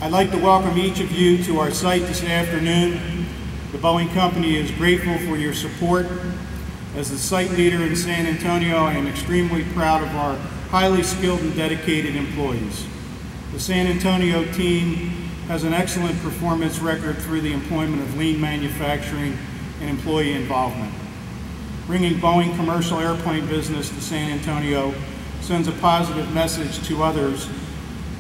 I'd like to welcome each of you to our site this afternoon. The Boeing Company is grateful for your support. As the site leader in San Antonio, I am extremely proud of our highly skilled and dedicated employees. The San Antonio team has an excellent performance record through the employment of lean manufacturing and employee involvement. Bringing Boeing commercial airplane business to San Antonio sends a positive message to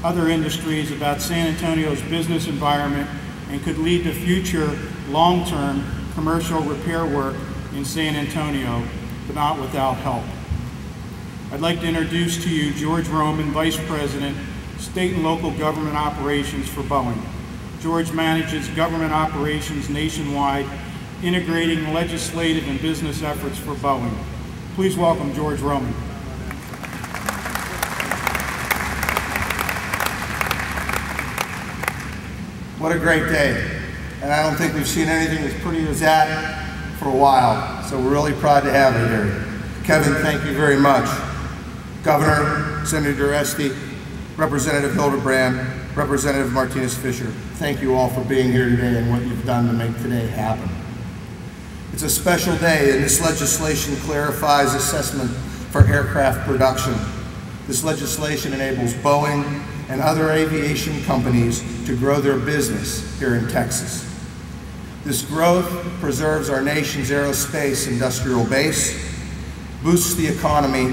other industries about San Antonio's business environment and could lead to future long-term commercial repair work in San Antonio, but not without help. I'd like to introduce to you George Roman, Vice President, State and Local Government Operations for Boeing. George manages government operations nationwide, integrating legislative and business efforts for Boeing. Please welcome George Roman. What a great day. And I don't think we've seen anything as pretty as that for a while. So we're really proud to have you here. Kevin, thank you very much. Governor, Senator Uresti, Representative Hildebrand, Representative Martinez, Fischer, thank you all for being here today and what you've done to make today happen. It's a special day, and this legislation clarifies assessment for aircraft production. This legislation enables Boeing and other aviation companies to grow their business here in Texas. This growth preserves our nation's aerospace industrial base, boosts the economy,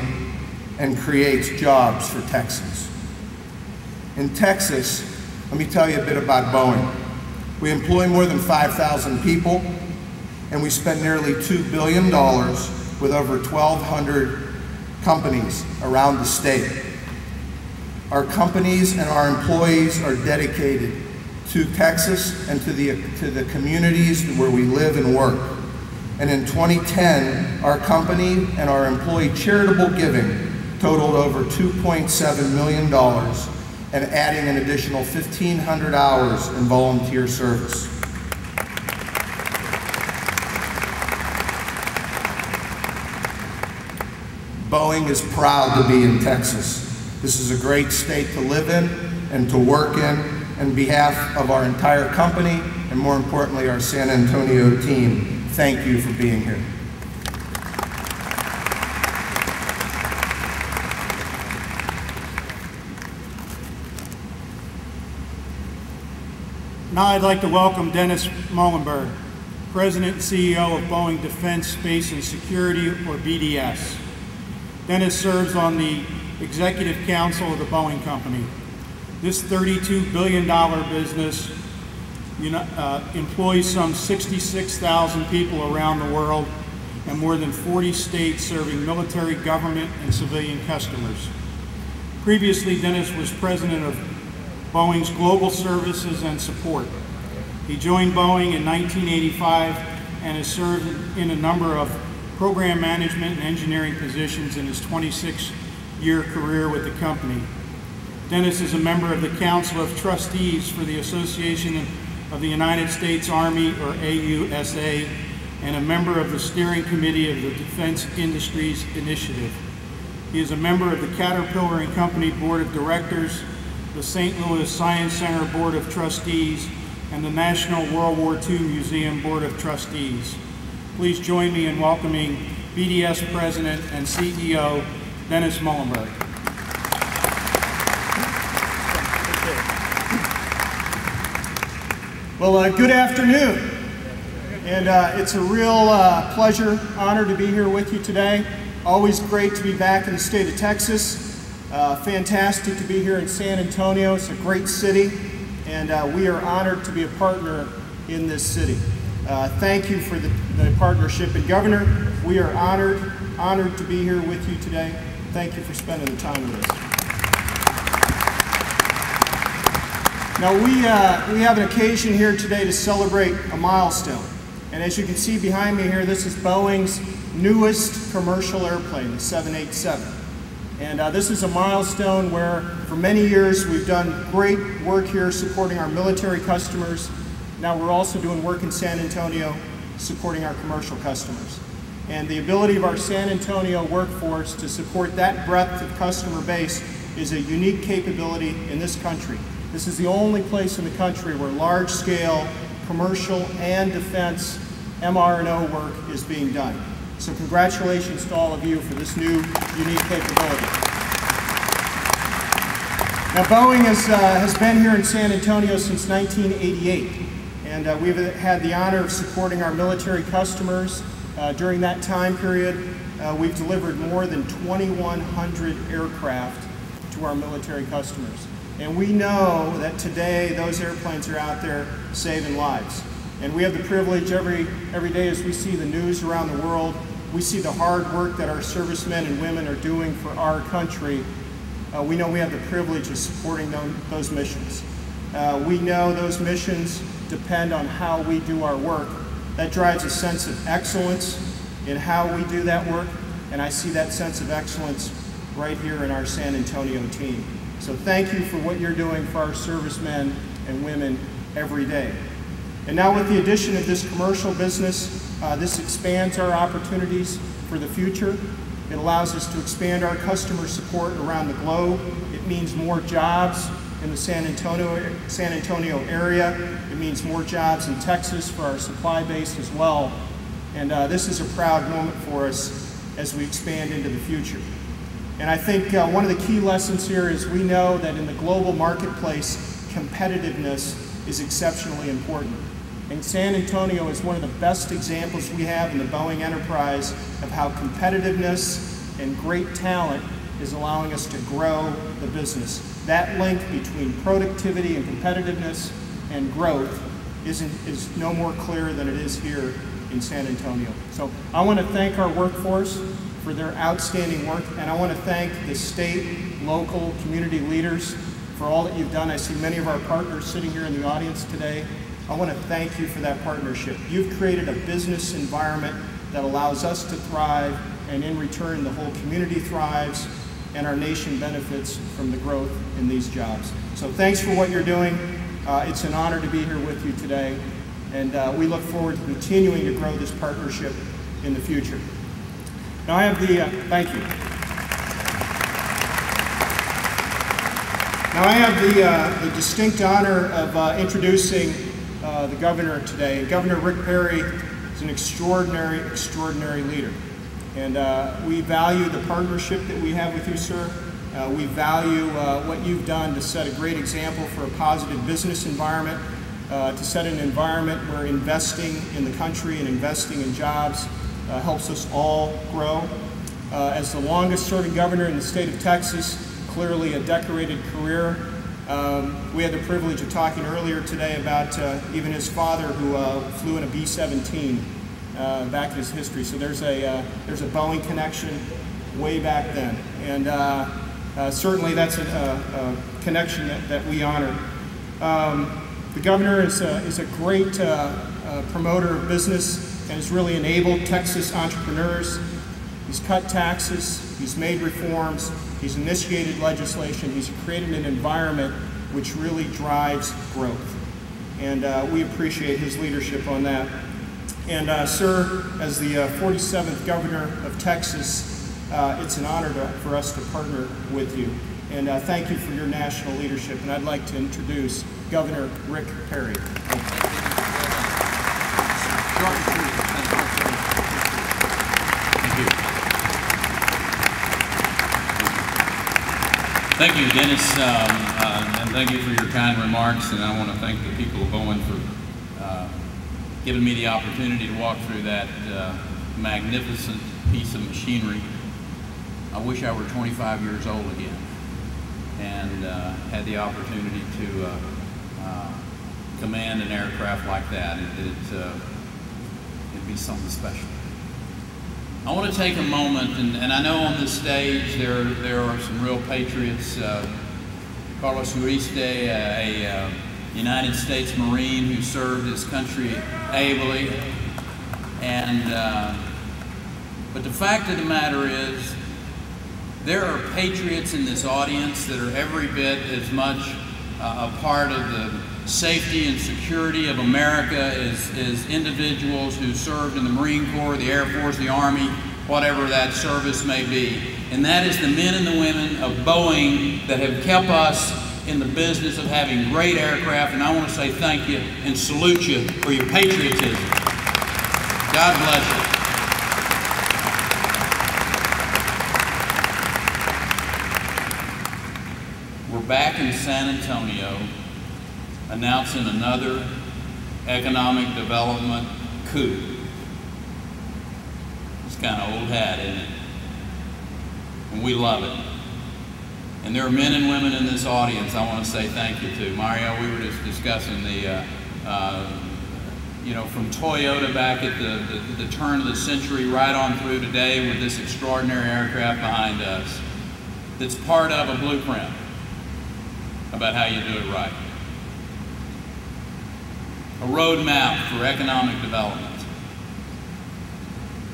and creates jobs for Texans. In Texas, let me tell you a bit about Boeing. We employ more than 5,000 people, and we spend nearly $2 billion with over 1,200 companies around the state. Our companies and our employees are dedicated to Texas and to the communities where we live and work. And in 2010, our company and our employee charitable giving totaled over $2.7 million and adding an additional 1,500 hours in volunteer service. Boeing is proud to be in Texas. This is a great state to live in and to work in. On behalf of our entire company, and more importantly, our San Antonio team, thank you for being here. Now I'd like to welcome Dennis Muilenburg, President and CEO of Boeing Defense, Space and Security, or BDS. Dennis serves on the Executive Council of the Boeing Company. This $32 billion business employs some 66,000 people around the world and more than 40 states, serving military, government, and civilian customers. Previously, Dennis was president of Boeing's Global Services and Support. He joined Boeing in 1985 and has served in a number of program management and engineering positions in his 26-year career with the company. Dennis is a member of the Council of Trustees for the Association of the United States Army, or AUSA, and a member of the Steering Committee of the Defense Industries Initiative. He is a member of the Caterpillar and Company Board of Directors, the St. Louis Science Center Board of Trustees, and the National World War II Museum Board of Trustees. Please join me in welcoming BDS President and CEO, Dennis Muilenburg. Well, good afternoon, and it's a real pleasure, honor to be here with you today. Always great to be back in the state of Texas. Fantastic to be here in San Antonio. It's a great city, and we are honored to be a partner in this city. Thank you for the partnership, and Governor, we are honored to be here with you today. Thank you for spending the time with us. Now we have an occasion here today to celebrate a milestone. And as you can see behind me here, this is Boeing's newest commercial airplane, the 787. And this is a milestone where for many years we've done great work here supporting our military customers. Now we're also doing work in San Antonio supporting our commercial customers. And the ability of our San Antonio workforce to support that breadth of customer base is a unique capability in this country. This is the only place in the country where large-scale commercial and defense MR&O work is being done. So congratulations to all of you for this new, unique capability. Now, Boeing has been here in San Antonio since 1988, and we've had the honor of supporting our military customers. During that time period, we've delivered more than 2,100 aircraft to our military customers. And we know that today those airplanes are out there saving lives. And we have the privilege every day as we see the news around the world, we see the hard work that our servicemen and women are doing for our country. We know we have the privilege of supporting those missions. We know those missions depend on how we do our work. That drives a sense of excellence in how we do that work, and I see that sense of excellence right here in our San Antonio team. So thank you for what you're doing for our servicemen and women every day. And now with the addition of this commercial business, this expands our opportunities for the future. It allows us to expand our customer support around the globe. It means more jobs in the San Antonio area. It means more jobs in Texas for our supply base as well. And this is a proud moment for us as we expand into the future. And I think one of the key lessons here is we know that in the global marketplace, competitiveness is exceptionally important. And San Antonio is one of the best examples we have in the Boeing enterprise of how competitiveness and great talent is allowing us to grow the business. That link between productivity and competitiveness and growth is no more clear than it is here in San Antonio. So I want to thank our workforce for their outstanding work, and I want to thank the state, local, community leaders for all that you've done. I see many of our partners sitting here in the audience today. I want to thank you for that partnership. You've created a business environment that allows us to thrive, and in return, the whole community thrives, and our nation benefits from the growth in these jobs. So thanks for what you're doing. It's an honor to be here with you today, and we look forward to continuing to grow this partnership in the future. Now I have thank you. Now I have the distinct honor of introducing the governor today. Governor Rick Perry is an extraordinary, extraordinary leader. And we value the partnership that we have with you, sir. We value what you've done to set a great example for a positive business environment, to set an environment where investing in the country and investing in jobs helps us all grow. As the longest serving governor in the state of Texas, clearly a decorated career. We had the privilege of talking earlier today about even his father who flew in a B-17 back in his history. So there's a Boeing connection way back then. And certainly that's a connection that we honor. The governor is a great promoter of business and has really enabled Texas entrepreneurs. He's cut taxes, he's made reforms, he's initiated legislation, he's created an environment which really drives growth. And we appreciate his leadership on that. And sir, as the 47th governor of Texas, it's an honor for us to partner with you. And thank you for your national leadership. And I'd like to introduce Governor Rick Perry. Thank you, Dennis, and thank you for your kind remarks. And I want to thank the people of Boeing for giving me the opportunity to walk through that magnificent piece of machinery. I wish I were 25 years old again and had the opportunity to command an aircraft like that. It'd be something special. I want to take a moment, and I know on this stage there are some real patriots. Carlos Uresti, a United States Marine who served his country ably, and but the fact of the matter is, there are patriots in this audience that are every bit as much a part of the safety and security of America as individuals who served in the Marine Corps, the Air Force, the Army, whatever that service may be. And that is the men and the women of Boeing that have kept us in the business of having great aircraft, and I want to say thank you and salute you for your patriotism. God bless you. We're back in San Antonio announcing another economic development coup. It's kind of old hat, isn't it? And we love it. And there are men and women in this audience I want to say thank you to. Mario, we were just discussing the, you know, from Toyota back at the turn of the century right on through today with this extraordinary aircraft behind us that's part of a blueprint about how you do it right. A roadmap for economic development.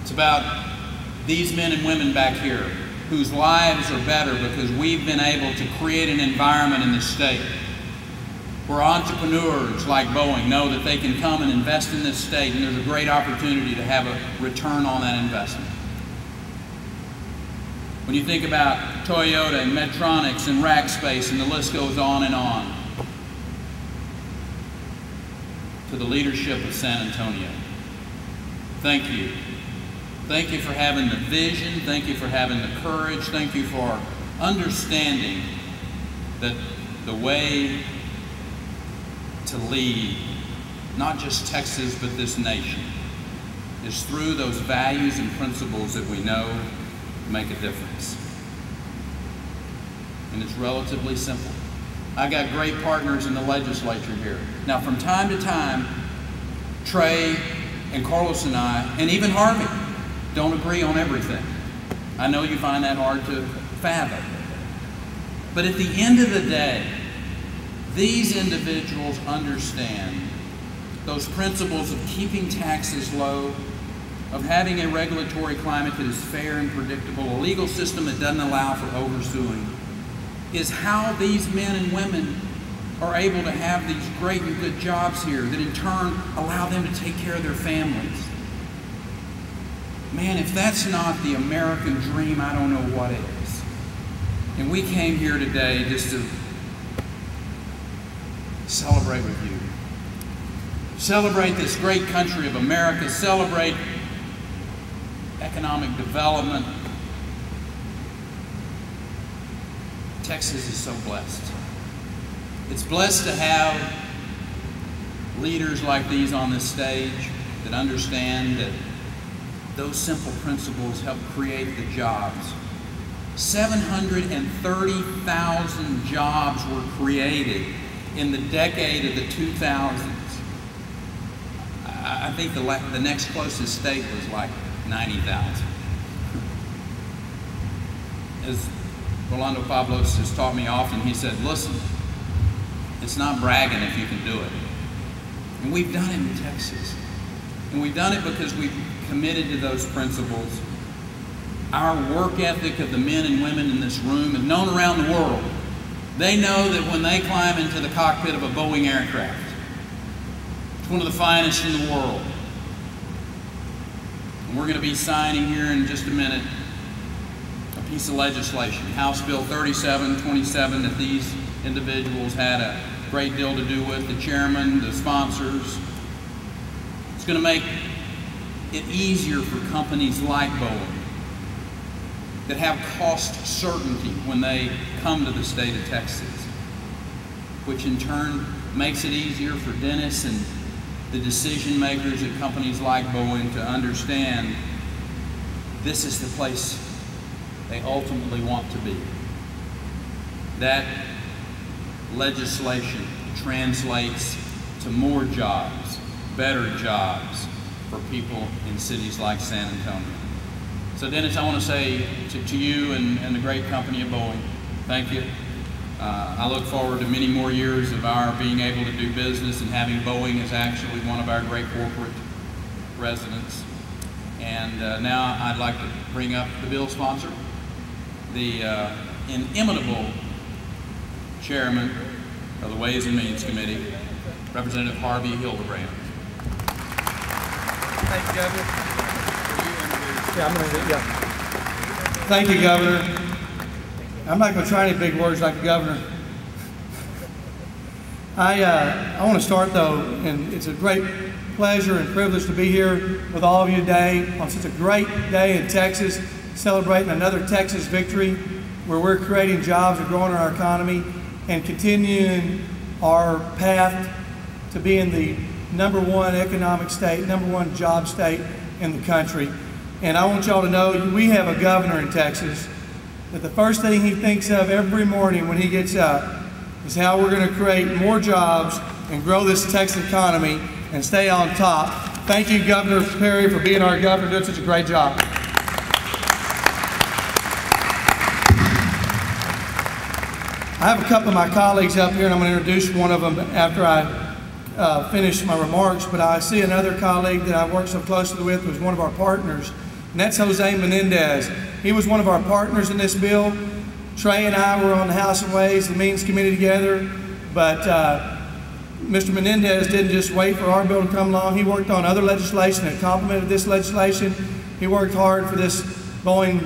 It's about these men and women back here whose lives are better because we've been able to create an environment in the state where entrepreneurs like Boeing know that they can come and invest in this state, and there's a great opportunity to have a return on that investment. When you think about Toyota and Medtronics and Rackspace, and the list goes on, to the leadership of San Antonio, thank you. Thank you for having the vision. Thank you for having the courage. Thank you for understanding that the way to lead, not just Texas, but this nation, is through those values and principles that we know make a difference. And it's relatively simple. I got great partners in the legislature here. Now, from time to time, Trey and Carlos and I, and even Harvey, don't agree on everything. I know you find that hard to fathom. But at the end of the day, these individuals understand those principles of keeping taxes low, of having a regulatory climate that is fair and predictable, a legal system that doesn't allow for oversuing, is how these men and women are able to have these great and good jobs here that in turn allow them to take care of their families. Man, if that's not the American dream, I don't know what is. And we came here today just to celebrate with you. Celebrate this great country of America. Celebrate economic development. Texas is so blessed. It's blessed to have leaders like these on this stage that understand that those simple principles help create the jobs. 730,000 jobs were created in the decade of the 2000s. I think the next closest state was like 90,000. As Rolando Pablos has taught me often, he said, listen, it's not bragging if you can do it. And we've done it in Texas. And we've done it because we've committed to those principles. Our work ethic of the men and women in this room is known around the world. They know that when they climb into the cockpit of a Boeing aircraft, it's one of the finest in the world. And we're going to be signing here in just a minute a piece of legislation, House Bill 3727, that these individuals had a great deal to do with, the chairman, the sponsors. It's going to make it easier for companies like Boeing that have cost certainty when they come to the state of Texas, which in turn makes it easier for Dennis and the decision makers at companies like Boeing to understand this is the place they ultimately want to be. That legislation translates to more jobs, better jobs for people in cities like San Antonio. So Dennis, I want to say to you and the great company of Boeing, thank you. I look forward to many more years of our being able to do business and having Boeing as actually one of our great corporate residents. And now I'd like to bring up the bill sponsor, the inimitable chairman of the Ways and Means Committee, Representative Harvey Hildebrand. Thank you, Governor. Thank you, Governor. I'm not going to try any big words like the Governor. I want to start though, and it's a great pleasure and privilege to be here with all of you today on such a great day in Texas, celebrating another Texas victory where we're creating jobs and growing our economy and continuing our path to being the #1 economic state, #1 job state in the country. And I want y'all to know we have a governor in Texas that the first thing he thinks of every morning when he gets up is how we're going to create more jobs and grow this Texas economy and stay on top. Thank you, Governor Perry, for being our governor, doing such a great job. I have a couple of my colleagues up here, and I'm going to introduce one of them after I finish my remarks, but I see another colleague that I worked so closely with who's one of our partners, and that's Jose Menendez. He was one of our partners in this bill. Trey and I were on the House of Ways and Means Committee together, but Mr. Menendez didn't just wait for our bill to come along. He worked on other legislation that complemented this legislation. He worked hard for this Boeing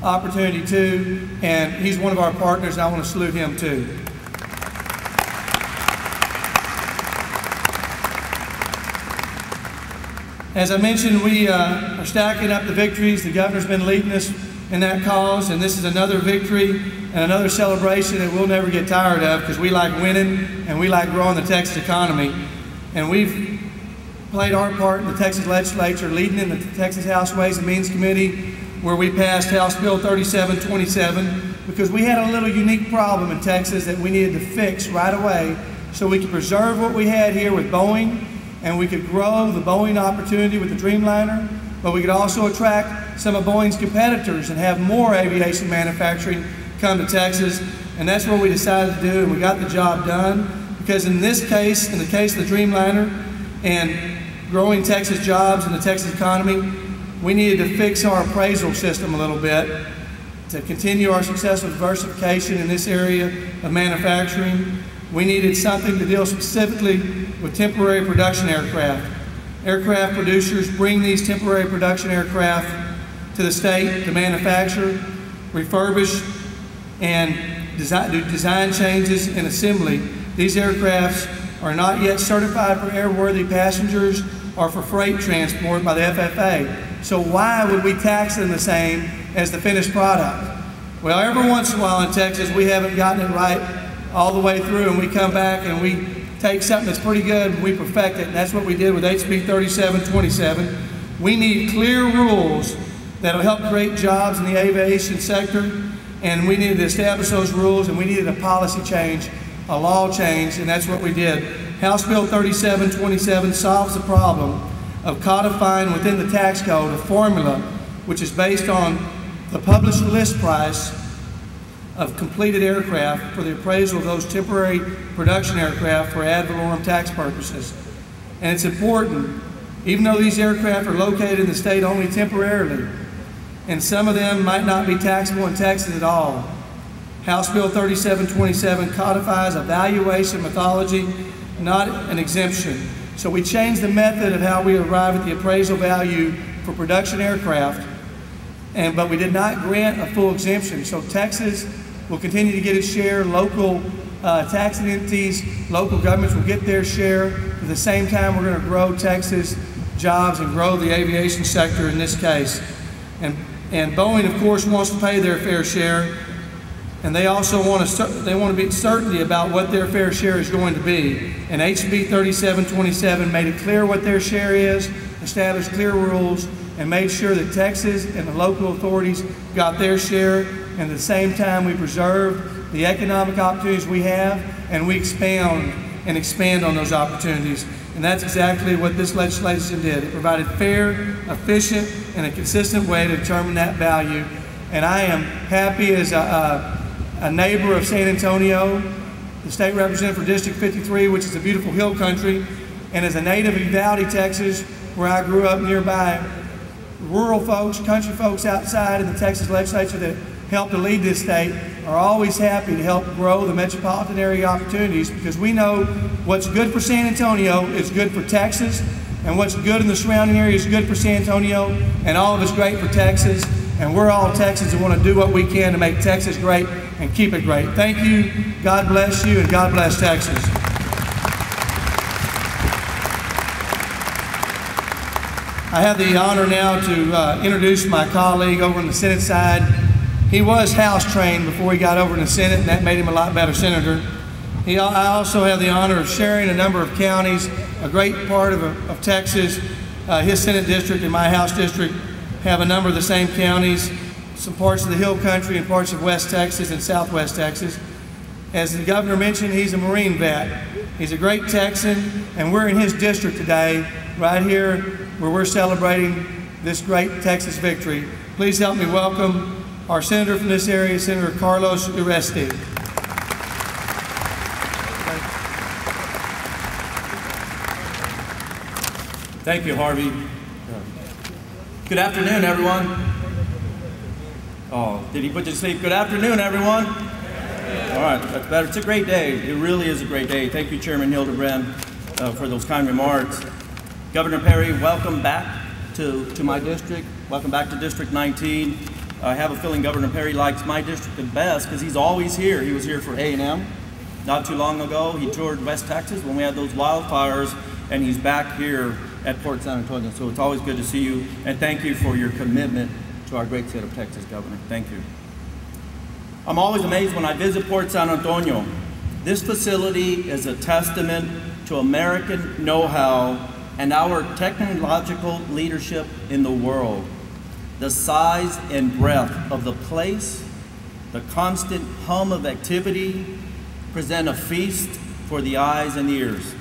opportunity too, and he's one of our partners, and I want to salute him too. As I mentioned, we are stacking up the victories. The governor's been leading us in that cause, and this is another victory and another celebration that we'll never get tired of because we like winning and we like growing the Texas economy. And we've played our part in the Texas legislature, leading in the Texas House Ways and Means Committee, where we passed House Bill 3727 because we had a little unique problem in Texas that we needed to fix right away so we could preserve what we had here with Boeing, and we could grow the Boeing opportunity with the Dreamliner, but we could also attract some of Boeing's competitors and have more aviation manufacturing come to Texas, and that's what we decided to do, and we got the job done because in this case, in the case of the Dreamliner and growing Texas jobs and the Texas economy, we needed to fix our appraisal system a little bit to continue our successful diversification in this area of manufacturing. We needed something to deal specifically with temporary production aircraft. Aircraft producers bring these temporary production aircraft to the state to manufacture, refurbish, and do design changes and assembly. These aircrafts are not yet certified for airworthy passengers or for freight transport by the FAA. So why would we tax them the same as the finished product? Well, every once in a while in Texas, we haven't gotten it right all the way through, and we come back and we take something that's pretty good and we perfect it, and that's what we did with HB 3727. We need clear rules that'll help create jobs in the aviation sector, and we needed to establish those rules, and we needed a policy change, a law change, and that's what we did. House Bill 3727 solves the problem of codifying within the tax code a formula which is based on the published list price of completed aircraft for the appraisal of those temporary production aircraft for ad valorem tax purposes. And it's important, even though these aircraft are located in the state only temporarily, and some of them might not be taxable in Texas at all, House Bill 3727 codifies a valuation methodology, not an exemption. So we changed the method of how we arrive at the appraisal value for production aircraft, but we did not grant a full exemption. So Texas will continue to get its share, local taxing entities, local governments will get their share. At the same time, we're going to grow Texas jobs and grow the aviation sector in this case. And Boeing, of course, wants to pay their fair share, and they also want to be certainty about what their fair share is going to be. And HB 3727 made it clear what their share is, established clear rules, and made sure that Texas and the local authorities got their share. And at the same time, we preserve the economic opportunities we have, and we expand on those opportunities. And that's exactly what this legislation did. It provided fair, efficient, and a consistent way to determine that value. And I am happy as a neighbor of San Antonio, the state representative for District 53, which is a beautiful hill country, and as a native of Uvalde, Texas, where I grew up nearby, rural folks, country folks outside in the Texas legislature that help to lead this state are always happy to help grow the metropolitan area opportunities, because we know what's good for San Antonio is good for Texas, and what's good in the surrounding area is good for San Antonio, and all of it's great for Texas, and we're all Texans and want to do what we can to make Texas great and keep it great. Thank you, God bless you, and God bless Texas. I have the honor now to introduce my colleague over on the Senate side. He was House trained before he got over in the Senate, and that made him a lot better senator. I also have the honor of sharing a number of counties, a great part of Texas. His Senate district and my House district have a number of the same counties, some parts of the Hill Country and parts of West Texas and Southwest Texas. As the governor mentioned, he's a Marine vet. He's a great Texan, and we're in his district today, right here where we're celebrating this great Texas victory. Please help me welcome our senator from this area, Senator Carlos Uresti. Thank you, Harvey. Good afternoon, everyone. Oh, did he put you to sleep? Good afternoon, everyone. All right, that's better. It's a great day. It really is a great day. Thank you, Chairman Hildebrand, for those kind remarks. Governor Perry, welcome back to my district. Welcome back to District 19. I have a feeling Governor Perry likes my district the best because he's always here. He was here for A&M not too long ago. He toured West Texas when we had those wildfires, and he's back here at Port San Antonio. So it's always good to see you, and thank you for your commitment to our great state of Texas, Governor. Thank you. I'm always amazed when I visit Port San Antonio. This facility is a testament to American know-how and our technological leadership in the world. The size and breadth of the place, the constant hum of activity, present a feast for the eyes and ears.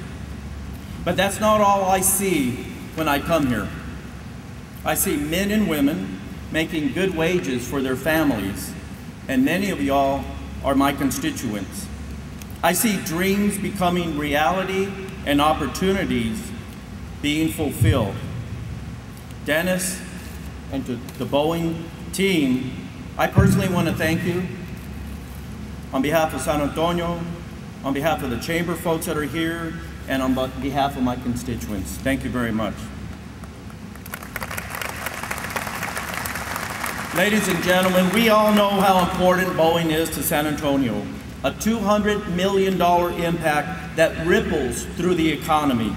But that's not all I see when I come here. I see men and women making good wages for their families, and many of y'all are my constituents. I see dreams becoming reality and opportunities being fulfilled. Dennis and to the Boeing team, I personally want to thank you on behalf of San Antonio, on behalf of the chamber folks that are here, and on behalf of my constituents. Thank you very much. Ladies and gentlemen, we all know how important Boeing is to San Antonio, a $200 million impact that ripples through the economy.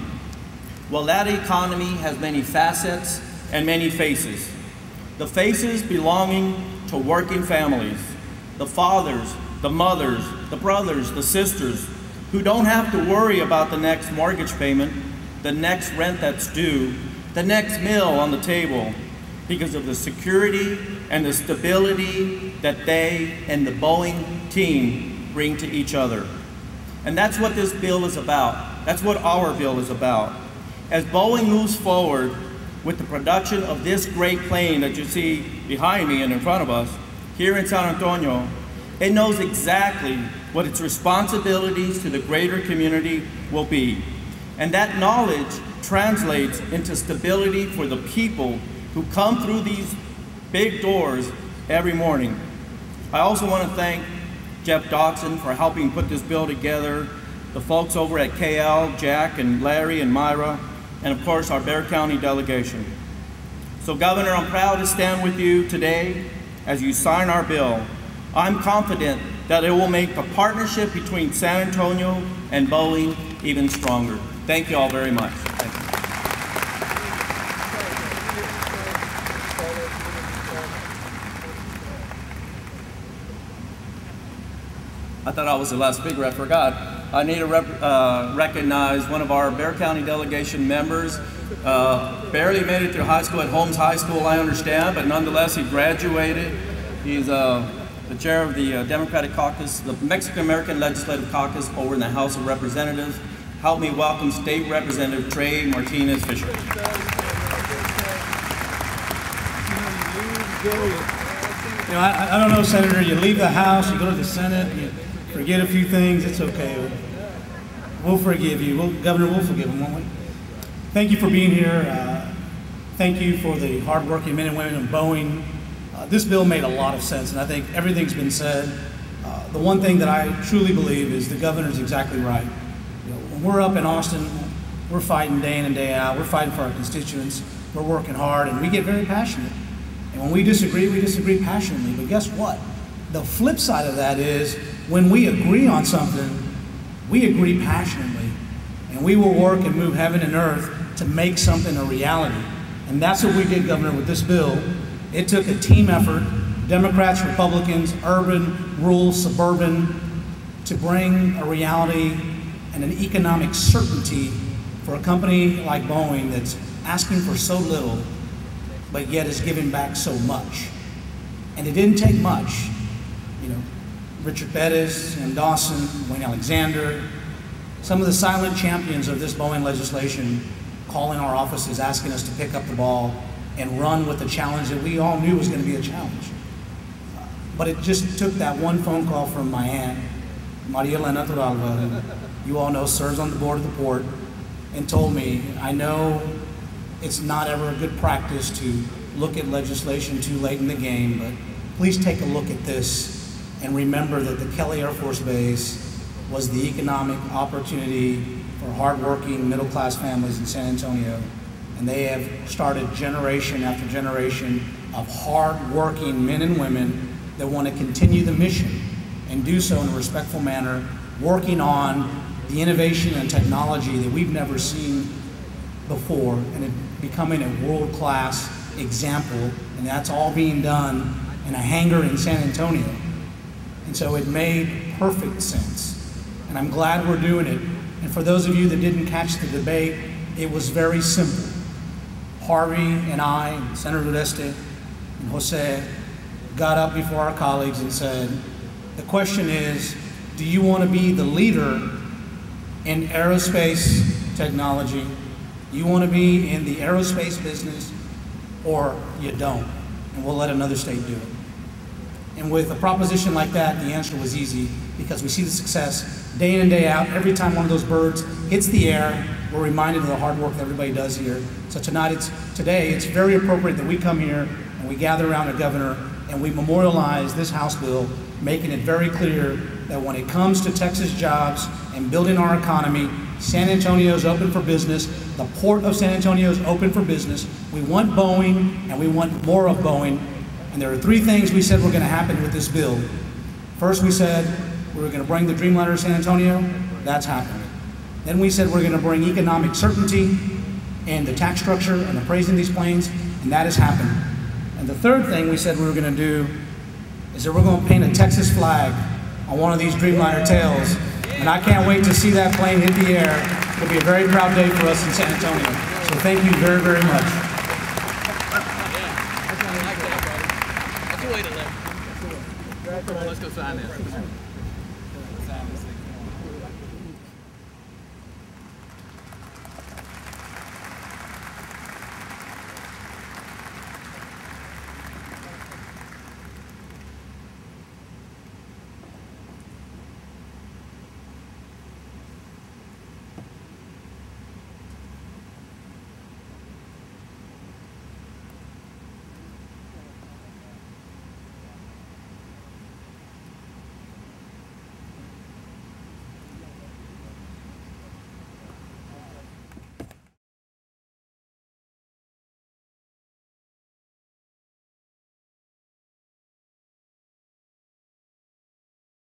Well, that economy has many facets and many faces. The faces belonging to working families, the fathers, the mothers, the brothers, the sisters, who don't have to worry about the next mortgage payment, the next rent that's due, the next meal on the table, because of the security and the stability that they and the Boeing team bring to each other. And that's what this bill is about. That's what our bill is about. As Boeing moves forward with the production of this great plane that you see behind me and in front of us here in San Antonio, it knows exactly what its responsibilities to the greater community will be. And that knowledge translates into stability for the people who come through these big doors every morning. I also want to thank Jeff Dodson for helping put this bill together, the folks over at KL, Jack and Larry and Myra, and of course our Bexar County delegation. So Governor, I'm proud to stand with you today as you sign our bill. I'm confident that it will make the partnership between San Antonio and Boeing even stronger. Thank you all very much. Thank you. I thought I was the last speaker, I forgot. I need to recognize one of our Bexar County delegation members. Barely made it through high school at Holmes High School, I understand, but nonetheless he graduated. He's the chair of the Democratic Caucus, the Mexican-American Legislative Caucus over in the House of Representatives. Help me welcome State Representative Trey Martinez Fischer. You know, I don't know, Senator, you leave the House, you go to the Senate, you forget a few things, it's okay. We'll forgive you. Governor, we'll forgive him, won't we? Thank you for being here. Thank you for the hardworking men and women of Boeing. This bill made a lot of sense, and I think everything's been said. The one thing that I truly believe is the governor's exactly right. You know, when we're up in Austin, we're fighting day in and day out. We're fighting for our constituents. We're working hard, and we get very passionate. And when we disagree passionately. But guess what? The flip side of that is when we agree on something, we agree passionately. And we will work and move heaven and earth to make something a reality. And that's what we did, Governor, with this bill. It took a team effort, Democrats, Republicans, urban, rural, suburban, to bring a reality and an economic certainty for a company like Boeing that's asking for so little, but yet is giving back so much. And it didn't take much. You know, Richard Bettis and Dawson, Wayne Alexander, some of the silent champions of this Boeing legislation calling our offices, asking us to pick up the ball and run with the challenge that we all knew was going to be a challenge. But it just took that one phone call from my aunt, Maria Elena Toralva, who you all know serves on the board of the port, and told me, I know it's not ever a good practice to look at legislation too late in the game, but please take a look at this and remember that the Kelly Air Force Base was the economic opportunity for hardworking middle-class families in San Antonio. And they have started generation after generation of hardworking men and women that want to continue the mission and do so in a respectful manner, working on the innovation and technology that we've never seen before, and it becoming a world-class example. And that's all being done in a hangar in San Antonio. And so it made perfect sense. And I'm glad we're doing it. And for those of you that didn't catch the debate, it was very simple. Harvey and I, and Senator Uresti and Jose got up before our colleagues and said, the question is, do you want to be the leader in aerospace technology? You want to be in the aerospace business, or you don't? And we'll let another state do it. And with a proposition like that, the answer was easy, because we see the success day in and day out. Every time one of those birds hits the air, we're reminded of the hard work that everybody does here. So today, it's very appropriate that we come here and we gather around the governor and we memorialize this House bill, making it very clear that when it comes to Texas jobs and building our economy, San Antonio is open for business. The Port of San Antonio is open for business. We want Boeing, and we want more of Boeing. And there are three things we said were going to happen with this bill. First, we said we were going to bring the Dreamliner to San Antonio. That's happened. Then we said we're going to bring economic certainty and the tax structure and appraising these planes, and that has happened. And the third thing we said we were going to do is that we're going to paint a Texas flag on one of these Dreamliner tails. And I can't wait to see that plane hit the air. It'll be a very proud day for us in San Antonio. So thank you very, very much. That's a way to live. Come on, let's go sign this.